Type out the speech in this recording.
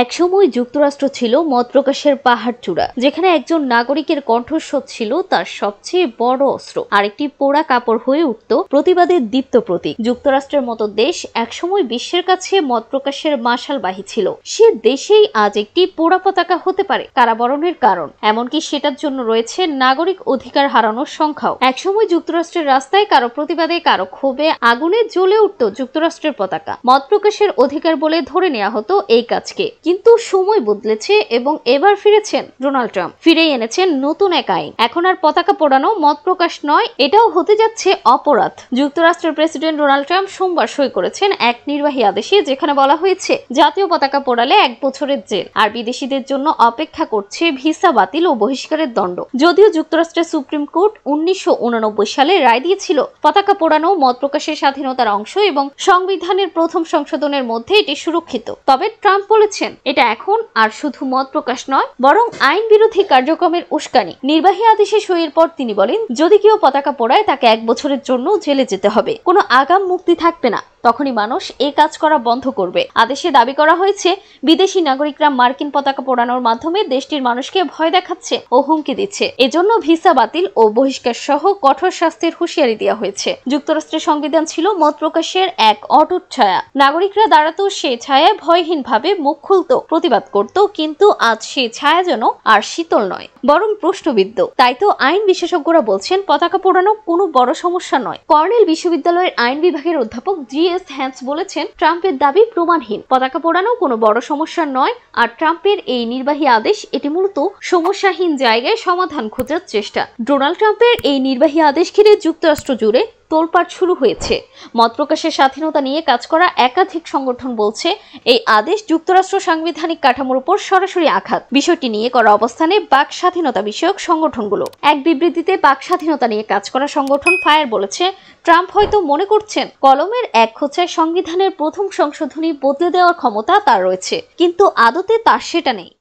একসময় যুক্তরাষ্ট্র ছিল মত প্রকাশের পাহাড়চূড়া, যেখানে একজন নাগরিকের কণ্ঠস্বর ছিল তার সবচেয়ে বড় অস্ত্র, আরেকটি পোড়া কাপড় হয়ে উঠত প্রতিবাদের দীপ্ত প্রতীক। যুক্তরাষ্ট্রের মতো দেশ একসময় বিশ্বের কাছে মত প্রকাশের মাশালবাহী ছিল, সে দেশেই আজ একটি পোড়া পতাকা হতে পারে কারাবরণের কারণ। এমনকি সেটার জন্য রয়েছে নাগরিক অধিকার হারানোর সংখ্যাও। একসময় যুক্তরাষ্ট্রের রাস্তায় কারো প্রতিবাদে, কারো ক্ষোভে আগুনে জ্বলে উঠত যুক্তরাষ্ট্রের পতাকা। মত প্রকাশের অধিকার বলে ধরে নেওয়া হতো এই কাজকে। কিন্তু সময় বদলেছে এবং এবার ফিরেছেন ডোনাল্ড ট্রাম্প, ফিরেই এনেছেন নতুন এক আইন। এখন আর পতাকা পোড়ানো মত প্রকাশ নয়, এটাও হতে যাচ্ছে অপরাধ। যুক্তরাষ্ট্রের প্রেসিডেন্ট ডোনাল্ড ট্রাম্প সোমবার সই করেছেন এক নির্বাহী আদেশে, যেখানে বলা হয়েছে জাতীয় পতাকা পোড়ালে 1 বছরের জেল, আর বিদেশিদের জন্য অপেক্ষা করছে ভিসা বাতিল ও বহিষ্কারের দণ্ড। যদিও যুক্তরাষ্ট্রের সুপ্রিম কোর্ট 1989 সালে রায় দিয়েছিল পতাকা পোড়ানো মত প্রকাশের স্বাধীনতার অংশ এবং সংবিধানের প্রথম সংশোধনের মধ্যে এটি সুরক্ষিত, তবে ট্রাম্প বলেছেন এটা এখন আর শুধু মত প্রকাশ নয়, বরং আইন বিরোধী কার্যক্রমের উস্কানি। নির্বাহী আদেশে সইয়ের পর তিনি বলেন, যদি কেউ পতাকা পোড়ায় তাকে 1 বছরের জন্য জেলে যেতে হবে, কোনো আগাম মুক্তি থাকবে না। তখনই মানুষ এই কাজ করা বন্ধ করবে। আদেশে দাবি করা হয়েছে বিদেশি নাগরিকরা মার্কিন পতাকা পোড়ানোর মাধ্যমে দেশটির মানুষকে ভয় দেখাচ্ছে ও হুমকি দিচ্ছে। এজন্য ভিসা বাতিল ও বহিষ্কার সহ কঠোর শাস্তির হুঁশিয়ারি দেওয়া হয়েছে। যুক্তরাষ্ট্রের সংবিধান ছিল মত প্রকাশের এক অটুট ছায়া। নাগরিকরা দাঁড়াতো সেই ছায়ায়, ভয়হীনভাবে মুখ খুলত, প্রতিবাদ করত, কিন্তু আজ সেই ছায়া যেন আর শীতল নয়, বরং প্রশ্নবিদ্ধ। তাই তো আইন বিশেষজ্ঞরা বলছেন পতাকা পোড়ানো কোনো বড় সমস্যা নয়। কর্নেল বিশ্ববিদ্যালয়ের আইন বিভাগের অধ্যাপক হ্যান্স বলেছেন, ট্রাম্পের দাবি প্রমাণহীন, পতাকা পোড়ানো কোনো বড় সমস্যা নয়, আর ট্রাম্পের এই নির্বাহী আদেশ এটি মূলত সমস্যাহীন জায়গায় সমাধান খোঁজার চেষ্টা। ডোনাল্ড ট্রাম্পের এই নির্বাহী আদেশ ঘিরে যুক্তরাষ্ট্র জুড়ে তোলপাড় শুরু হয়েছে। মত প্রকাশের স্বাধীনতা নিয়ে কাজ করা একাধিক সংগঠন বলছে এই আদেশ যুক্তরাষ্ট্র সাংবিধানিক কাঠামোর উপর সরাসরি আঘাত। বিষয়টি নিয়ে করা অবস্থানে বাক স্বাধীনতা বিষয়ক সংগঠনগুলো এক বিবৃতিতে বাক স্বাধীনতা নিয়ে কাজ করা সংগঠন ফায়ার বলেছে, ট্রাম্প হয়তো মনে করছেন কলমের এক খোঁচায় সংবিধানের প্রথম সংশোধনী বদলে দেওয়ার ক্ষমতা তার রয়েছে, কিন্তু আদতে তার সেটা নেই।